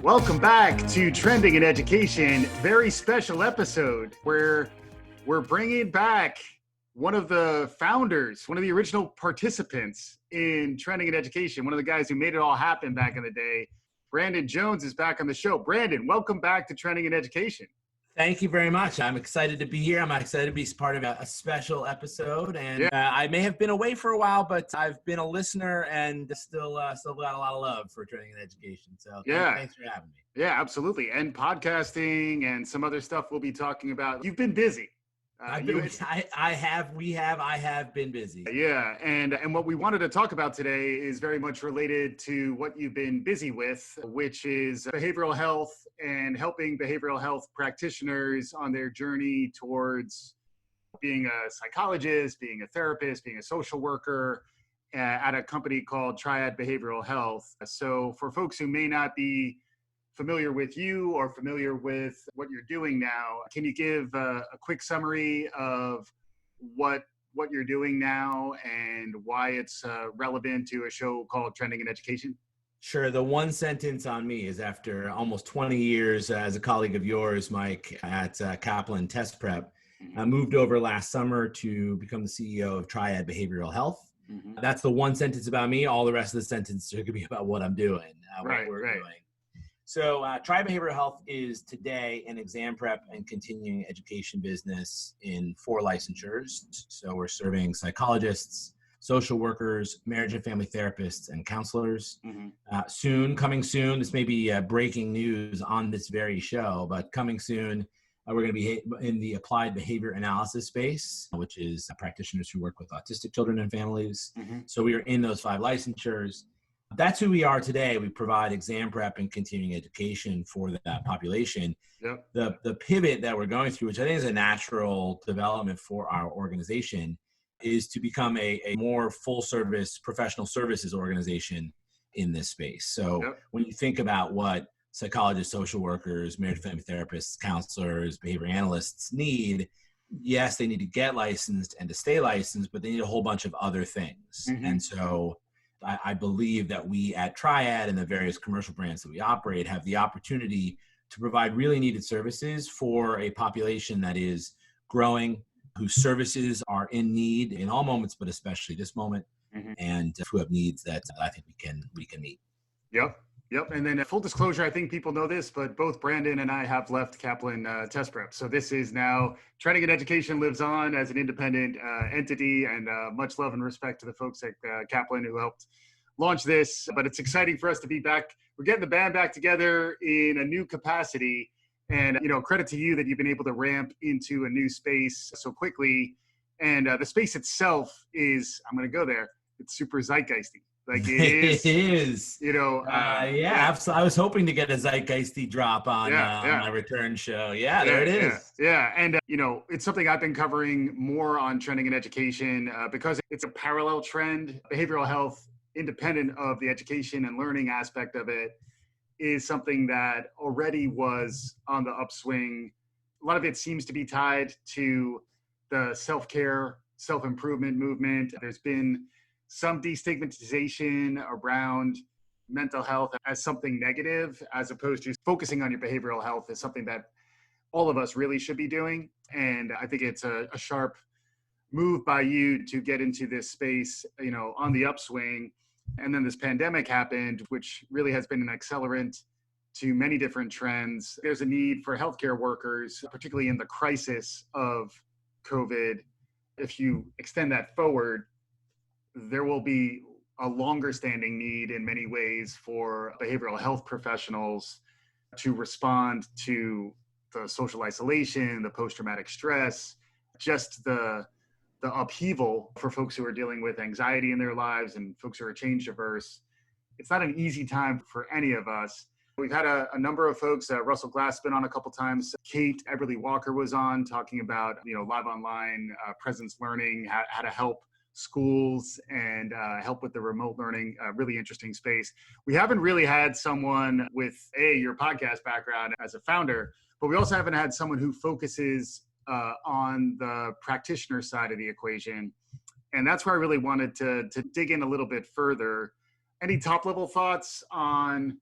Welcome back to Trending in Education. Very special episode where we're bringing back one of the founders, one of the original participants in Trending in Education, one of the guys who made it all happen back in the day. Brandon Jones is back on the show. Brandon, welcome back to Trending in Education. Thank you very much. I'm excited to be here. I'm excited to be part of a special episode. And I may have been away for a while, but I've been a listener and still got a lot of love for Training and Education. So thanks for having me. Yeah, absolutely. And podcasting and some other stuff we'll be talking about. You've been busy. I have been busy. Yeah, and what we wanted to talk about today is very much related to what you've been busy with, which is behavioral health and helping behavioral health practitioners on their journey towards being a psychologist, being a therapist, being a social worker at a company called Triad Behavioral Health. So for folks who may not be familiar with you or familiar with what you're doing now, can you give a quick summary of what you're doing now and why it's relevant to a show called Trending in Education? Sure. The one sentence on me is after almost 20 years as a colleague of yours, Mike, at Kaplan Test Prep, I moved over last summer to become the CEO of Triad Behavioral Health. Mm-hmm. That's the one sentence about me. All the rest of the sentence are going to be about what I'm doing, what we're doing. So Triad Behavioral Health is today an exam prep and continuing education business in 4 licensures. So we're serving psychologists, social workers, marriage and family therapists, and counselors. Mm-hmm. Coming soon, this may be breaking news on this very show, but coming soon, we're going to be in the applied behavior analysis space, which is practitioners who work with autistic children and families. Mm-hmm. So we are in those 5 licensures. That's who we are today. We provide exam prep and continuing education for that population. Yep. The pivot that we're going through, which I think is a natural development for our organization, is to become a more full-service professional services organization in this space. So when you think about what psychologists, social workers, marriage and family therapists, counselors, behavior analysts need, yes, they need to get licensed and to stay licensed, but they need a whole bunch of other things. Mm-hmm. And so I believe that we at Triad and the various commercial brands that we operate have the opportunity to provide really needed services for a population that is growing, whose services are in need in all moments, but especially this moment, mm-hmm. and who have needs that I think we can meet. Yep. And then full disclosure, I think people know this, but both Brandon and I have left Kaplan Test Prep. So this is now Trending in Education lives on as an independent entity, and much love and respect to the folks at Kaplan who helped launch this. But it's exciting for us to be back. We're getting the band back together in a new capacity. And, credit to you that you've been able to ramp into a new space so quickly. And the space itself is, I'm going to go there, it's super zeitgeisty. Like it is. I was hoping to get a zeitgeisty drop on my return show. There it is. And it's something I've been covering more on Trending in Education because it's a parallel trend. Behavioral health, independent of the education and learning aspect of it, is something that already was on the upswing. A lot of it seems to be tied to the self-care, self-improvement movement. There's been some destigmatization around mental health as something negative, as opposed to focusing on your behavioral health is something that all of us really should be doing. And I think it's a sharp move by you to get into this space, on the upswing. And then this pandemic happened, which really has been an accelerant to many different trends. There's a need for healthcare workers, particularly in the crisis of COVID. If you extend that forward, there will be a longer standing need in many ways for behavioral health professionals to respond to the social isolation, the post-traumatic stress, just the upheaval for folks who are dealing with anxiety in their lives and folks who are change averse. It's not an easy time for any of us. We've had a number of folks, Russell Glass been on a couple times. Kate Eberly Walker was on talking about, live online presence learning, how to help schools and help with the remote learning, really interesting space. We haven't really had someone with your podcast background as a founder, but we also haven't had someone who focuses on the practitioner side of the equation. And that's where I really wanted to dig in a little bit further. Any top level thoughts on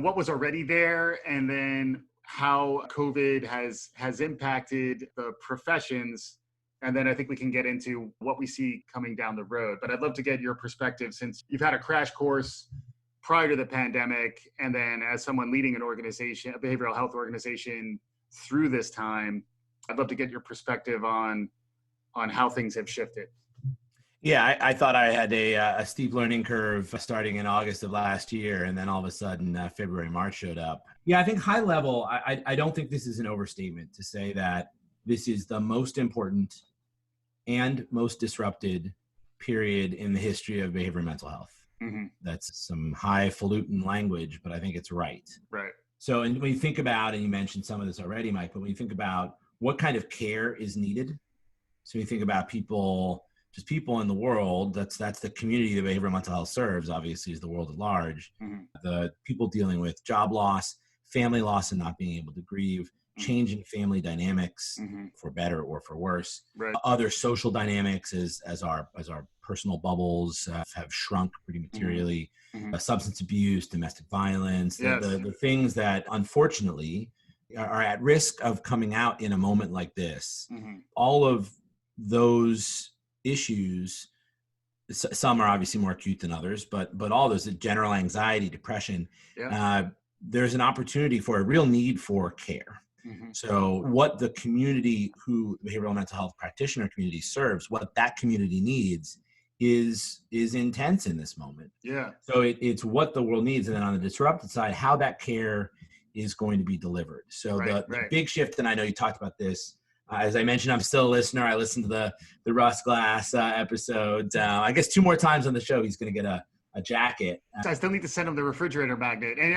what was already there, and then how COVID has impacted the professions. And then I think we can get into what we see coming down the road. But I'd love to get your perspective, since you've had a crash course prior to the pandemic, and then as someone leading an organization, a behavioral health organization, through this time. I'd love to get your perspective on how things have shifted. Yeah, I thought I had a steep learning curve starting in August of last year, and then all of a sudden February, March showed up. Yeah, I think high level, I don't think this is an overstatement to say that this is the most important and most disrupted period in the history of behavioral mental health. Mm-hmm. That's some highfalutin language, but I think it's right. Right. So, and when you think about, and you mentioned some of this already, Mike, but when you think about what kind of care is needed, so you think about people, just people in the world, that's the community that behavioral mental health serves, obviously, is the world at large. Mm-hmm. The people dealing with job loss, family loss and not being able to grieve, change in family dynamics, mm-hmm. for better or for worse, right. Other social dynamics as our personal bubbles have shrunk pretty materially, mm-hmm. Substance abuse, domestic violence, yes. the things that unfortunately are at risk of coming out in a moment like this. Mm-hmm. All of those issues, some are obviously more acute than others, but all those, general anxiety, depression, yeah. There's an opportunity for a real need for care. Mm-hmm. So what the community, who the behavioral mental health practitioner community serves, what that community needs is intense in this moment. Yeah. So it's what the world needs. And then on the disrupted side, how that care is going to be delivered. So right. the big shift, and I know you talked about this, as I mentioned, I'm still a listener. I listened to the Russ Glass episode. I guess 2 more times on the show, he's going to get a jacket. I still need to send him the refrigerator magnet, and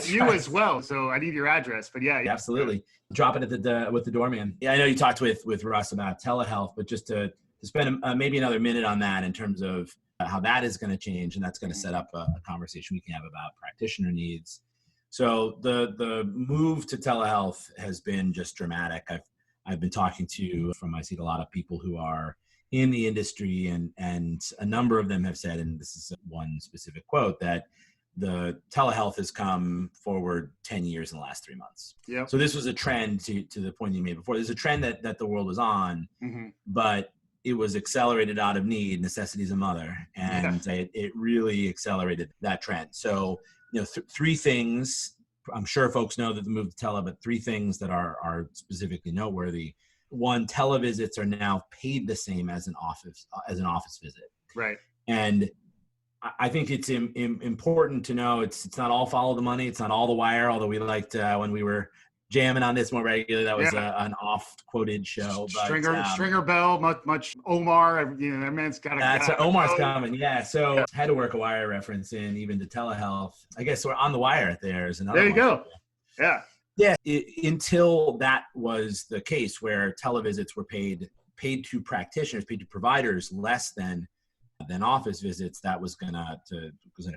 you right. as well. So I need your address. But yeah, absolutely. Drop it at with the doorman. Yeah, I know you talked with Russ about telehealth, but just to spend maybe another minute on that in terms of how that is going to change, and that's going to set up a conversation we can have about practitioner needs. So the move to telehealth has been just dramatic. I've been talking to from my seat a lot of people who are in the industry, and a number of them have said, and this is one specific quote, that the telehealth has come forward 10 years in the last 3 months. Yep. So this was a trend, to the point you made before. There's a trend that the world was on, mm-hmm. but it was accelerated out of need. Necessity is a mother. And it really accelerated that trend. So, 3 things, I'm sure folks know that the move to tele, but 3 things that are specifically noteworthy. 1, televisits are now paid the same as an office visit. Right. And I think it's important to know it's not all follow the money. It's not all the wire, although we liked when we were jamming on this more regularly. That was an oft-quoted show. But, Stringer Bell, much Omar. That man's got a Omar's coming. Yeah. So had to work a wire reference in, even to telehealth. I guess we're on the wire. There's another. There you go. Yeah. Yeah. Until that was the case, where televisits were paid to practitioners, paid to providers less than office visits, that was gonna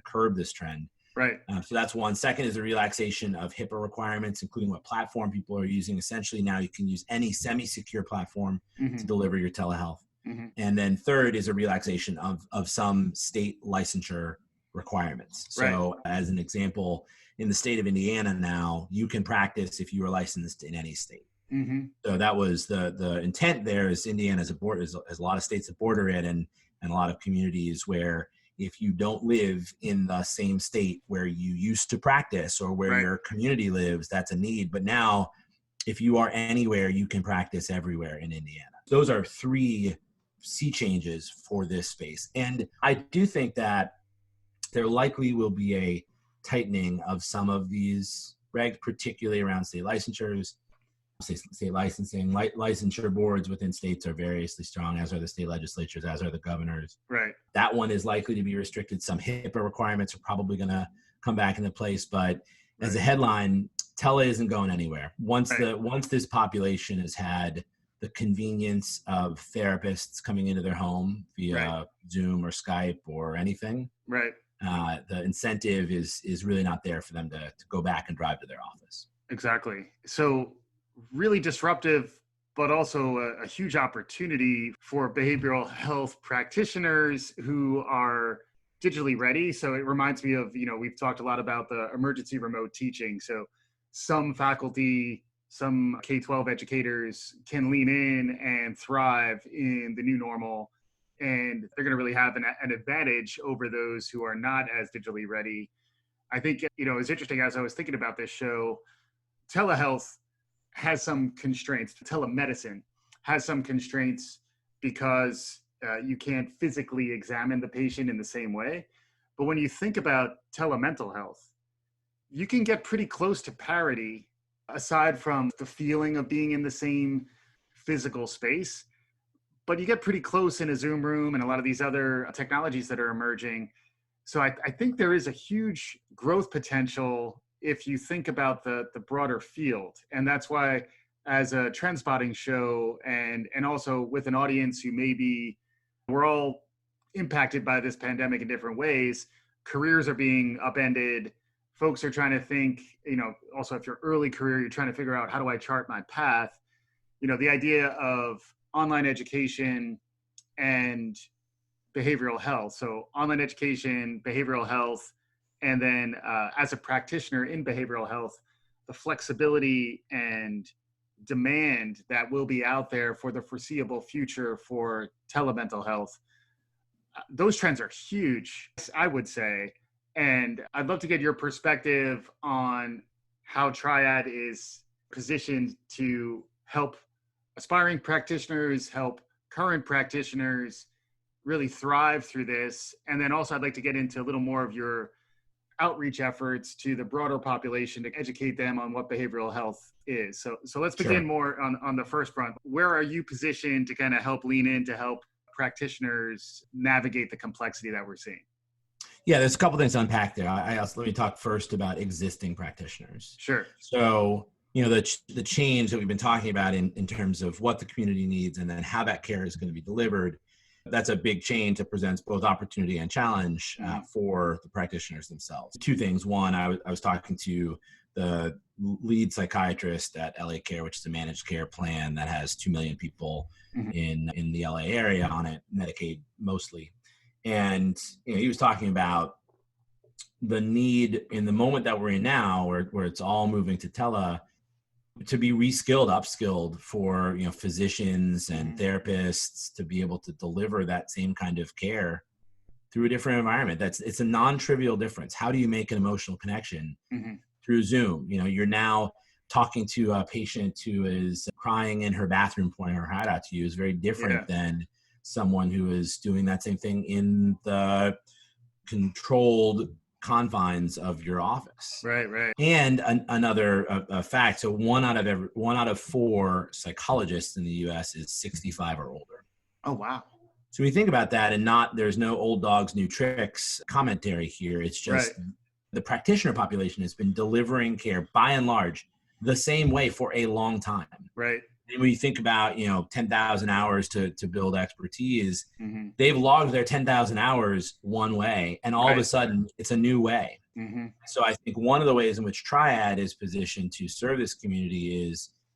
curb this trend. Right. So that's one. Second is the relaxation of HIPAA requirements, including what platform people are using. Essentially, now you can use any semi-secure platform mm-hmm. to deliver your telehealth. Mm-hmm. And then third is a relaxation of some state licensure requirements. So as an example, in the state of Indiana now, you can practice if you are licensed in any state. Mm-hmm. So that was the intent there. Is Indiana has a lot of states that border it, and a lot of communities where if you don't live in the same state where you used to practice or where your community lives, that's a need. But now, if you are anywhere, you can practice everywhere in Indiana. Those are 3 sea changes for this space. And I do think that there likely will be a tightening of some of these regs, particularly around state licensures. State licensing, licensure boards within states are variously strong, as are the state legislatures, as are the governors. Right. That one is likely to be restricted. Some HIPAA requirements are probably going to come back into place, but as a headline, tele isn't going anywhere. Once this population has had the convenience of therapists coming into their home via Zoom or Skype or anything, the incentive is really not there for them to go back and drive to their office. Exactly. So really disruptive, but also a huge opportunity for behavioral health practitioners who are digitally ready. So it reminds me of, we've talked a lot about the emergency remote teaching. So some faculty, some K-12 educators can lean in and thrive in the new normal. And they're going to really have an advantage over those who are not as digitally ready. I think, it's interesting as I was thinking about this show, telehealth has some constraints. Telemedicine has some constraints because you can't physically examine the patient in the same way. But when you think about telemental health, you can get pretty close to parity aside from the feeling of being in the same physical space. But you get pretty close in a Zoom room and a lot of these other technologies that are emerging. So I think there is a huge growth potential if you think about the broader field. And that's why, as a trend spotting show and also with an audience who maybe we're all impacted by this pandemic in different ways, careers are being upended. Folks are trying to think, also if you're early career, you're trying to figure out, how do I chart my path? The idea of online education and behavioral health. So online education, behavioral health, and then as a practitioner in behavioral health, the flexibility and demand that will be out there for the foreseeable future for telemental health. Those trends are huge, I would say. And I'd love to get your perspective on how Triad is positioned to help aspiring practitioners, help current practitioners really thrive through this. And then also I'd like to get into a little more of your outreach efforts to the broader population to educate them on what behavioral health is. So let's begin more on the first front. Where are you positioned to kind of help lean in to help practitioners navigate the complexity that we're seeing? Yeah, there's a couple things to unpack there. Let me talk first about existing practitioners. Sure. So, the change that we've been talking about in terms of what the community needs and then how that care is going to be delivered, that's a big change that presents both opportunity and challenge for the practitioners themselves. Two things. One, I was talking to the lead psychiatrist at LA Care, which is a managed care plan that has 2 million people in the LA area on it, Medicaid mostly. And he was talking about the need in the moment that we're in now, where it's all moving to tele, to be reskilled, upskilled for physicians and therapists to be able to deliver that same kind of care through a different environment. It's a non-trivial difference. How do you make an emotional connection through Zoom? You're now talking to a patient who is crying in her bathroom, pointing her hat out to you is very different than someone who is doing that same thing in the controlled confines of your office. Right. And another fact, so one out of 4 psychologists in the US is 65 or older. Oh, wow. So when you think about that, and there's no old dogs, new tricks commentary here. It's just the practitioner population has been delivering care by and large the same way for a long time. Right. And when you think about, 10,000 hours to build expertise, they've logged their 10,000 hours one way, and all of a sudden it's a new way. So I think one of the ways in which Triad is positioned to serve this community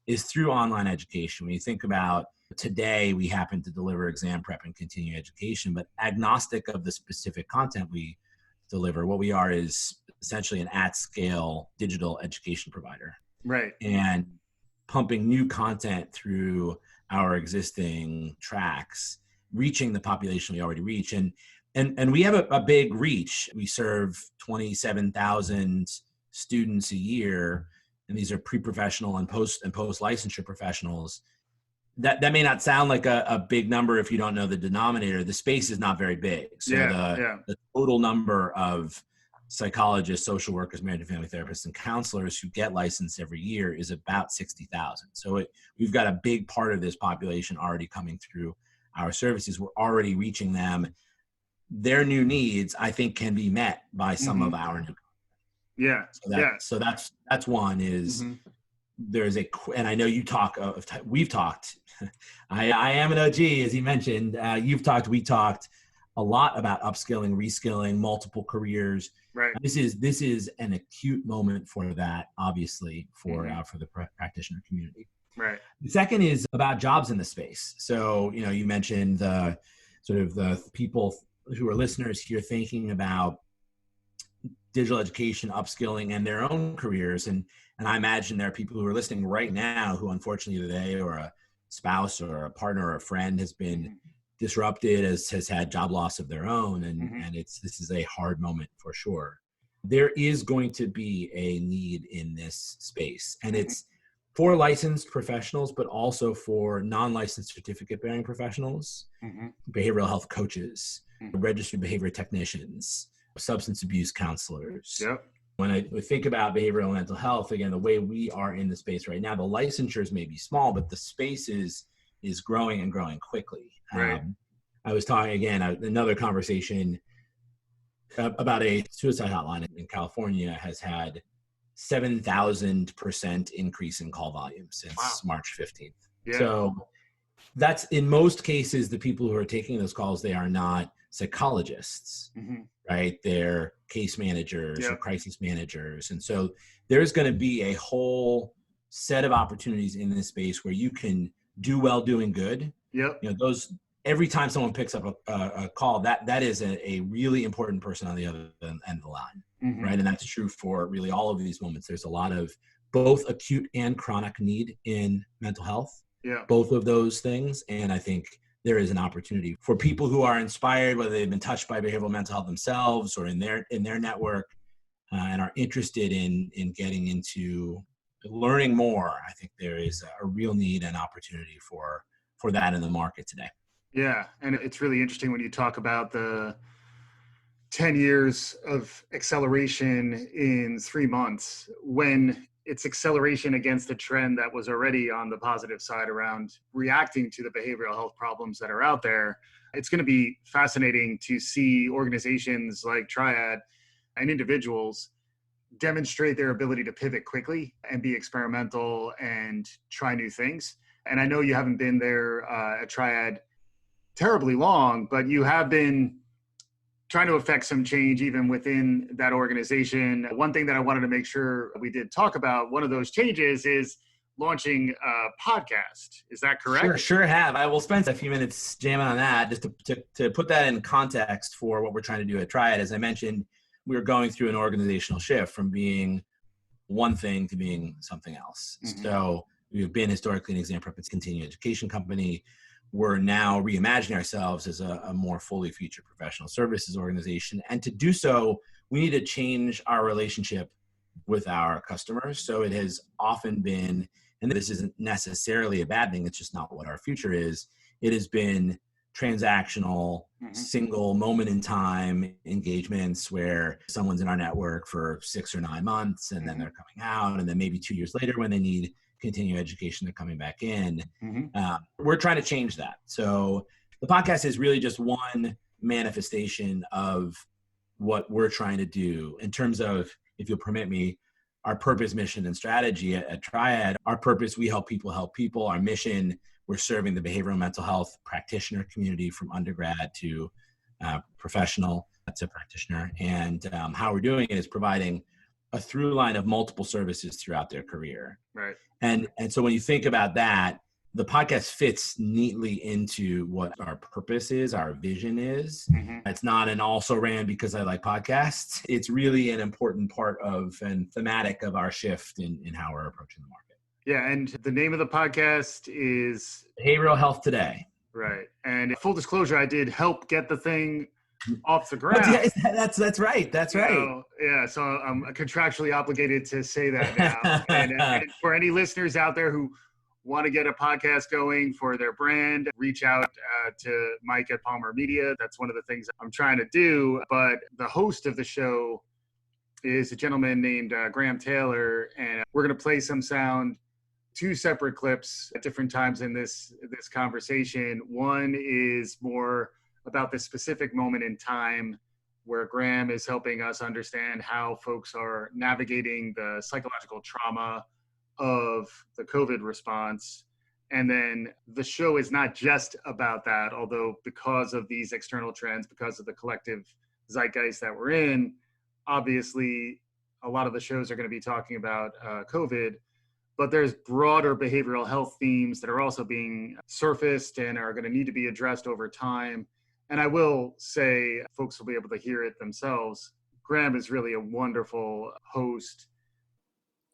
is through online education. When you think about today, we happen to deliver exam prep and continuing education, but agnostic of the specific content we deliver, what we are is essentially an at-scale digital education provider. Right. And pumping new content through our existing tracks, reaching the population we already reach. And we have a big reach. We serve 27,000 students a year, and these are pre-professional and post-licensure professionals. That may not sound like a big number if you don't know the denominator. The space is not very big. So the total number of psychologists, social workers, marriage and family therapists, and counselors who get licensed every year is about 60,000. So we've got a big part of this population already coming through our services. We're already reaching them. Their new needs, I think, can be met by some of our new. So that's one is there's and I know you we've talked. I am an OG, as he mentioned. We talked a lot about upskilling, reskilling, multiple careers. Right. This is an acute moment for that, obviously, for the practitioner community. Right. The second is about jobs in the space. So, you mentioned the sort of the people who are listeners here thinking about digital education, upskilling, and their own careers. And I imagine there are people who are listening right now who unfortunately they or a spouse or a partner or a friend has been disrupted, has had job loss of their own. And this is a hard moment for sure. There is going to be a need in this space. And it's for licensed professionals, but also for non-licensed certificate-bearing professionals, behavioral health coaches, registered behavior technicians, substance abuse counselors. Yep. When I think about behavioral mental health, again, the way we are in the space right now, the licensures may be small, but the space is growing and growing quickly. Right. I was talking again, another conversation about a suicide hotline in California has had 7,000% increase in call volume since March 15th. Yeah. So that's in most cases, the people who are taking those calls, they are not psychologists, right? They're case managers or crisis managers. And so there's going to be a whole set of opportunities in this space where you can do well doing good. Yep. Those, every time someone picks up a call, that is a really important person on the other end of the line, right? And that's true for really all of these moments. There's a lot of both acute and chronic need in mental health, both of those things. And I think there is an opportunity for people who are inspired, whether they've been touched by behavioral mental health themselves or in their network, and are interested in getting into learning more. I think there is a real need and opportunity for that in the market today. Yeah, and it's really interesting when you talk about the 10 years of acceleration in 3 months, when it's acceleration against a trend that was already on the positive side around reacting to the behavioral health problems that are out there. It's going to be fascinating to see organizations like Triad and individuals demonstrate their ability to pivot quickly and be experimental and try new things. And I know you haven't been there at Triad terribly long, but you have been trying to affect some change even within that organization. One thing that I wanted to make sure we did talk about, one of those changes is launching a podcast. Is that correct? Sure have. I will spend a few minutes jamming on that just to put that in context for what we're trying to do at Triad. As I mentioned, we're going through an organizational shift from being one thing to being something else. So we've been historically an exam prep and continuing education company. We're now reimagining ourselves as a more fully featured professional services organization. And to do so, we need to change our relationship with our customers. So it has often been, and this isn't necessarily a bad thing, it's just not what our future is. It has been transactional, single moment in time engagements where someone's in our network for 6 or 9 months and then they're coming out, and then maybe 2 years later when they need continuing education, they're coming back in. We're trying to change that. So the podcast is really just one manifestation of what we're trying to do in terms of, if you'll permit me, our purpose, mission, and strategy at Triad. Our purpose, we help people help people. Our mission, we're serving the behavioral mental health practitioner community from undergrad to professional to practitioner. And how we're doing it is providing a through line of multiple services throughout their career. Right. And so when you think about that, the podcast fits neatly into what our purpose is, our vision is. It's not an also ran because I like podcasts. It's really an important part of and thematic of our shift in how we're approaching the market. Yeah, and the name of the podcast is Behavioral Health Today. Right. And full disclosure, I did help get the thing off the ground. That's right. That's right. Yeah. So I'm contractually obligated to say that now. and for any listeners out there who want to get a podcast going for their brand, reach out to Mike at Palmer Media. That's one of the things I'm trying to do. But the host of the show is a gentleman named Graham Taylor, and we're going to play some sound, 2 separate clips at different times in this conversation. One is more about this specific moment in time where Graham is helping us understand how folks are navigating the psychological trauma of the COVID response. And then the show is not just about that, although because of these external trends, because of the collective zeitgeist that we're in, obviously a lot of the shows are going to be talking about COVID, but there's broader behavioral health themes that are also being surfaced and are going to need to be addressed over time. And I will say, folks will be able to hear it themselves. Graham is really a wonderful host.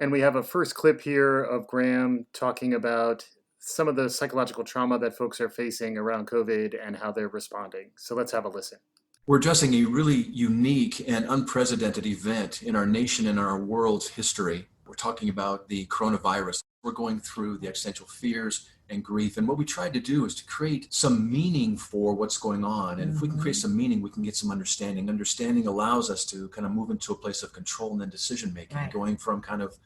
And we have a first clip here of Graham talking about some of the psychological trauma that folks are facing around COVID and how they're responding. So let's have a listen. We're addressing a really unique and unprecedented event in our nation and our world's history. We're talking about the coronavirus. We're going through the existential fears and grief. And what we tried to do is to create some meaning for what's going on. And if we can create some meaning, we can get some understanding. Understanding allows us to kind of move into a place of control and then decision making, going from kind of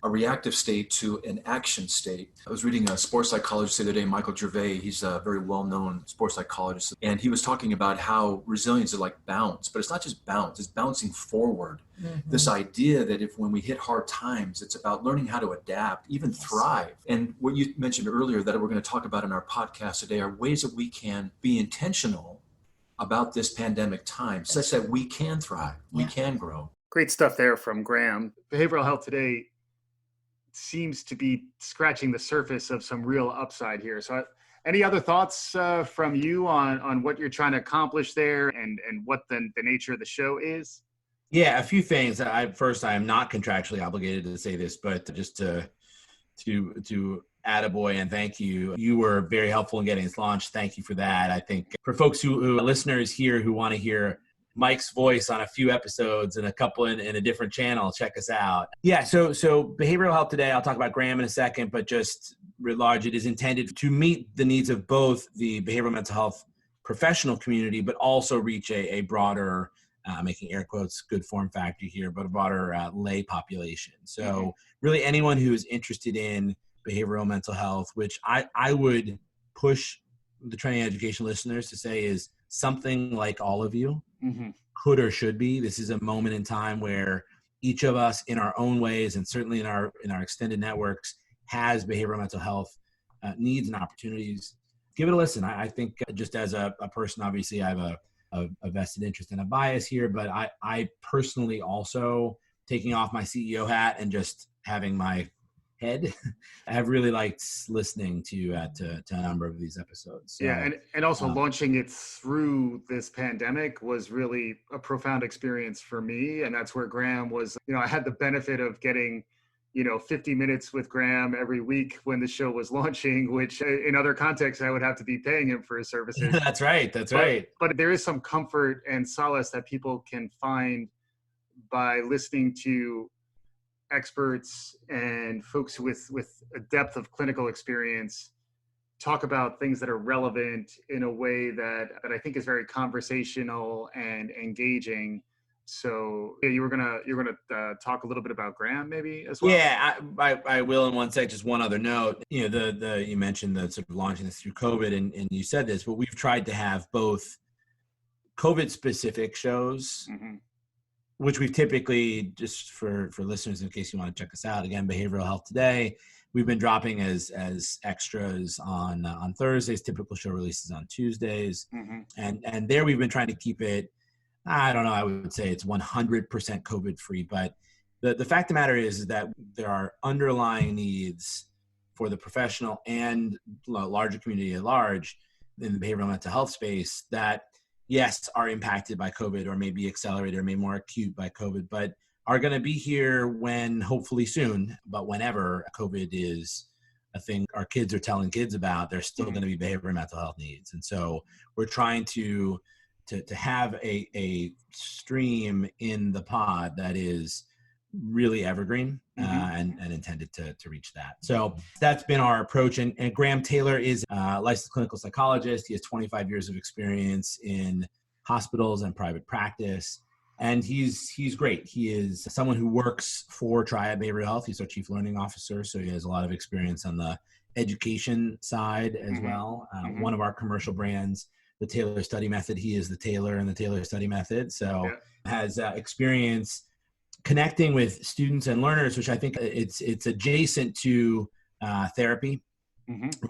a reactive state to an action state. I was reading a sports psychologist the other day, Michael Gervais. He's a very well-known sports psychologist. And he was talking about how resilience is like bounce, but it's not just bounce, it's bouncing forward. This idea that when we hit hard times, it's about learning how to adapt, even thrive. And what you mentioned earlier that we're going to talk about in our podcast today are ways that we can be intentional about this pandemic time such that we can thrive, we can grow. Great stuff there from Graham. Behavioral health today seems to be scratching the surface of some real upside here. So any other thoughts from you on what you're trying to accomplish there and what the nature of the show is? Yeah, a few things. I am not contractually obligated to say this, but just to attaboy and thank you. You were very helpful in getting this launched. Thank you for that. I think for folks who listeners here who want to hear Mike's voice on a few episodes and a couple in a different channel, check us out. Yeah, so behavioral health today, I'll talk about Graham in a second, but just writ large, it is intended to meet the needs of both the behavioral mental health professional community, but also reach a broader, making air quotes, good form factor here, but a broader lay population. So really anyone who is interested in behavioral mental health, which I would push the training education listeners to say is something like all of you could or should be. This is a moment in time where each of us in our own ways and certainly in our extended networks has behavioral mental health needs and opportunities. Give it a listen. I think just as a person, obviously I have a vested interest and a bias here, but I personally also, taking off my CEO hat and just having my head, I have really liked listening to a number of these episodes. So, yeah, and also launching it through this pandemic was really a profound experience for me. And that's where Graham was, I had the benefit of getting, 50 minutes with Graham every week when the show was launching, which in other contexts, I would have to be paying him for his services. That's right. But there is some comfort and solace that people can find by listening to experts and folks with a depth of clinical experience talk about things that are relevant in a way that I think is very conversational and engaging. So yeah, you're gonna talk a little bit about Graham maybe as well. Yeah, I will in one sec. Just one other note. You mentioned the sort of launching this through COVID, and you said this, but we've tried to have both COVID specific shows. Which we've typically, just for listeners in case you want to check us out, again, Behavioral Health Today, we've been dropping as extras on Thursdays, typical show releases on Tuesdays. And there we've been trying to keep it, I don't know, I would say it's 100% COVID free, but the fact of the matter is that there are underlying needs for the professional and larger community at large in the behavioral mental health space that, yes, are impacted by COVID or may be accelerated or may more acute by COVID, but are going to be here when, hopefully soon, but whenever COVID is a thing our kids are telling kids about, there's still going to be behavioral and mental health needs. And so we're trying to have a stream in the pod that is really evergreen and intended to reach that. So that's been our approach. And Graham Taylor is a licensed clinical psychologist. He has 25 years of experience in hospitals and private practice. And he's great. He is someone who works for Triad Behavioral Health. He's our chief learning officer. So he has a lot of experience on the education side as well. One of our commercial brands, the Taylor Study Method, he is the Taylor in the Taylor Study Method. So has experience connecting with students and learners, which I think it's adjacent to therapy,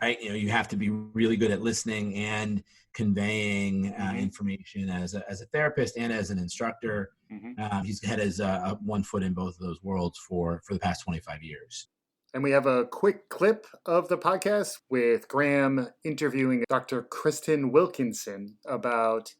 right? You have to be really good at listening and conveying information as a therapist and as an instructor. He's had his one foot in both of those worlds for the past 25 years. And we have a quick clip of the podcast with Graham interviewing Dr. Kristen Wilkinson about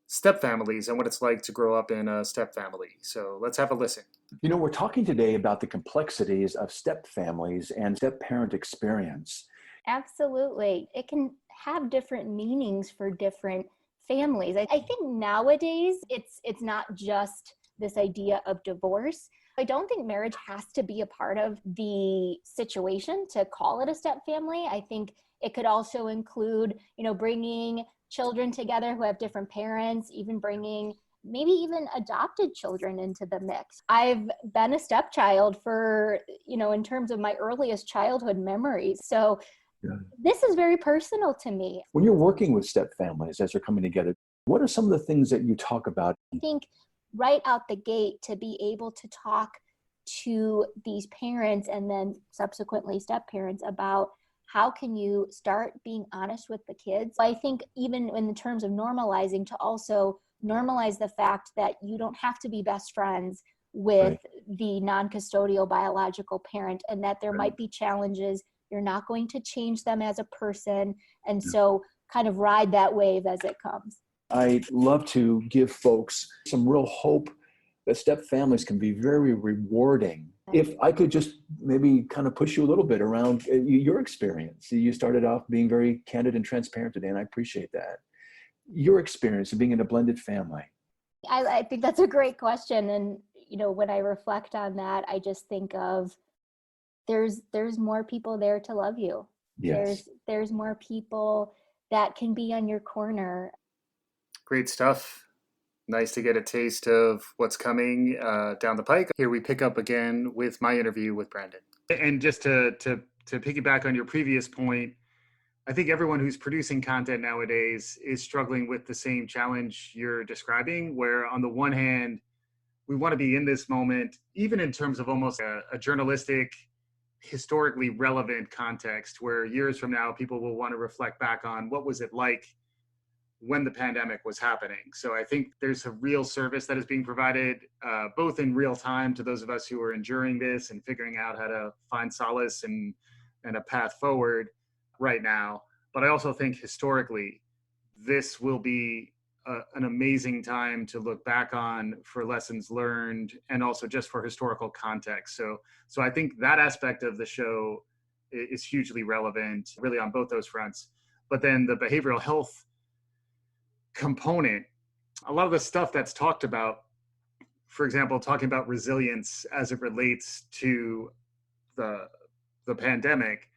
step families and what it's like to grow up in a step family. So let's have a listen. You know, we're talking today about the complexities of step families and step parent experience. Absolutely. It can have different meanings for different families. I think nowadays it's not just this idea of divorce. I don't think marriage has to be a part of the situation to call it a step family. I think it could also include, bringing children together who have different parents, even bringing maybe even adopted children into the mix. I've been a stepchild for, in terms of my earliest childhood memories. So This is very personal to me. When you're working with step families as they're coming together, what are some of the things that you talk about? I think right out the gate, to be able to talk to these parents and then subsequently step parents about how can you start being honest with the kids. I think even in the terms of normalizing, to also normalize the fact that you don't have to be best friends with the non-custodial biological parent, and that there might be challenges. You're not going to change them as a person. And so kind of ride that wave as it comes. I love to give folks some real hope that step families can be very rewarding. If I could just maybe kind of push you a little bit around your experience. You started off being very candid and transparent today, and I appreciate that. Your experience of being in a blended family. I think that's a great question. And, when I reflect on that, I just think of there's more people there to love you. Yes. There's more people that can be on your corner. Great stuff. Nice to get a taste of what's coming down the pike. Here we pick up again with my interview with Brandon. And just to piggyback on your previous point, I think everyone who's producing content nowadays is struggling with the same challenge you're describing, where on the one hand, we want to be in this moment, even in terms of almost a journalistic, historically relevant context, where years from now, people will want to reflect back on what was it like when the pandemic was happening. So I think there's a real service that is being provided, both in real time to those of us who are enduring this and figuring out how to find solace and a path forward right now. But I also think historically, this will be an amazing time to look back on for lessons learned and also just for historical context. So I think that aspect of the show is hugely relevant, really on both those fronts. But then the behavioral health component, a lot of the stuff that's talked about, for example, talking about resilience as it relates to the pandemic,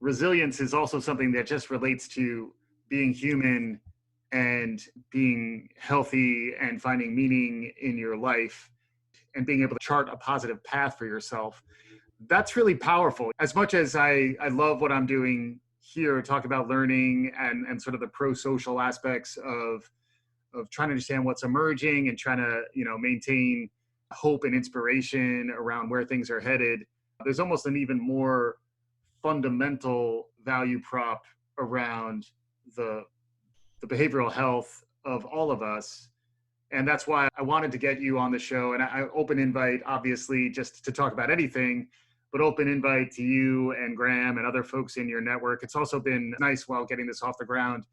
resilience is also something that just relates to being human and being healthy and finding meaning in your life and being able to chart a positive path for yourself. That's really powerful. As much as I love what I'm doing here, talk about learning and sort of the pro-social aspects of trying to understand what's emerging and trying to, maintain hope and inspiration around where things are headed. There's almost an even more fundamental value prop around the behavioral health of all of us. And that's why I wanted to get you on the show. And I open invite, obviously, just to talk about anything, but open invite to you and Graham and other folks in your network. It's also been nice while getting this off the ground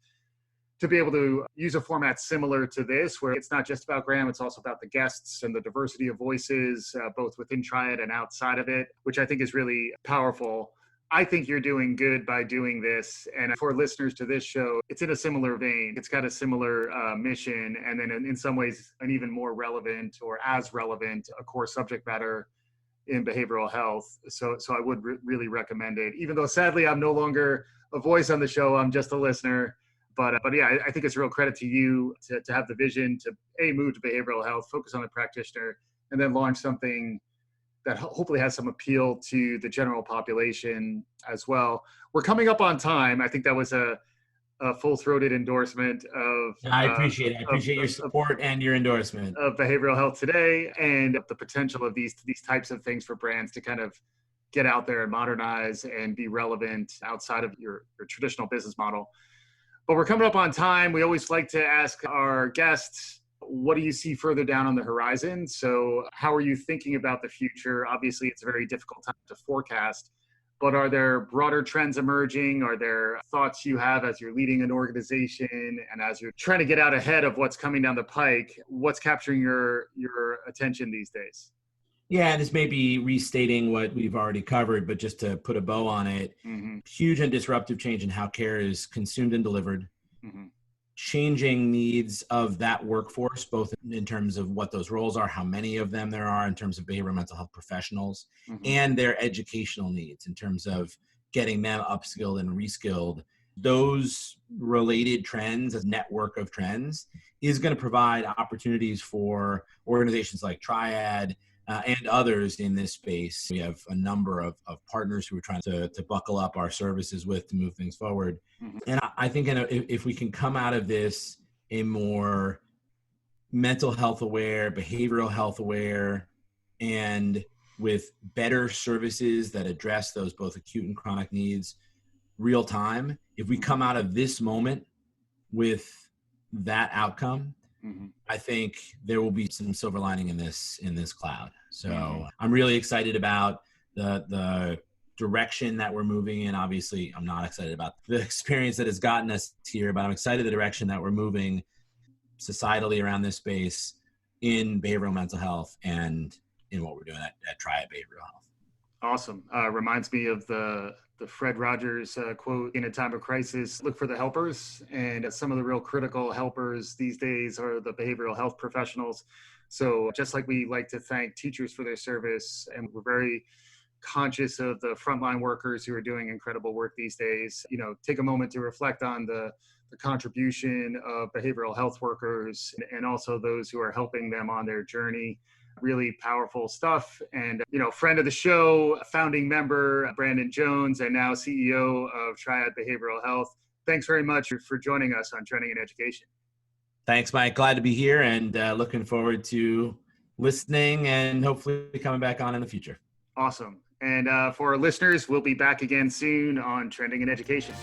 to be able to use a format similar to this, where it's not just about Graham, it's also about the guests and the diversity of voices, both within Triad and outside of it, which I think is really powerful. I think you're doing good by doing this. And for listeners to this show, it's in a similar vein. It's got a similar mission, and then in some ways, an even more relevant or as relevant a core subject matter in behavioral health. So I would really recommend it, even though sadly I'm no longer a voice on the show. I'm just a listener. But yeah, I think it's a real credit to you to have the vision to move to behavioral health, focus on the practitioner, and then launch something that hopefully has some appeal to the general population as well. We're coming up on time. I think that was a full-throated endorsement of. I appreciate it. I appreciate your support and your endorsement of behavioral health today, and the potential of these types of things for brands to kind of get out there and modernize and be relevant outside of your traditional business model. But we're coming up on time. We always like to ask our guests, what do you see further down on the horizon? So how are you thinking about the future? Obviously, it's a very difficult time to forecast, but are there broader trends emerging? Are there thoughts you have as you're leading an organization and as you're trying to get out ahead of what's coming down the pike? What's capturing your attention these days? Yeah, this may be restating what we've already covered, but just to put a bow on it, huge and disruptive change in how care is consumed and delivered, changing needs of that workforce, both in terms of what those roles are, how many of them there are in terms of behavioral mental health professionals, and their educational needs in terms of getting them upskilled and reskilled. Those related trends, a network of trends, is going to provide opportunities for organizations like Triad, and others in this space. We have a number of partners who are trying to buckle up our services with to move things forward. And I think if we can come out of this a more mental health aware, behavioral health aware, and with better services that address those both acute and chronic needs real time, if we come out of this moment with that outcome, I think there will be some silver lining in this cloud. So I'm really excited about the direction that we're moving in. Obviously, I'm not excited about the experience that has gotten us here, but I'm excited the direction that we're moving societally around this space in behavioral mental health and in what we're doing at Triad Behavioral Health. Awesome. Reminds me of the Fred Rogers quote, "In a time of crisis, look for the helpers." And some of the real critical helpers these days are the behavioral health professionals. So just like we like to thank teachers for their service, and we're very conscious of the frontline workers who are doing incredible work these days, take a moment to reflect on the contribution of behavioral health workers and also those who are helping them on their journey. Really powerful stuff. And, friend of the show, founding member, Brandon Jones, and now CEO of Triad Behavioral Health. Thanks very much for joining us on Trending in Education. Thanks, Mike. Glad to be here and looking forward to listening and hopefully coming back on in the future. Awesome. And for our listeners, we'll be back again soon on Trending in Education.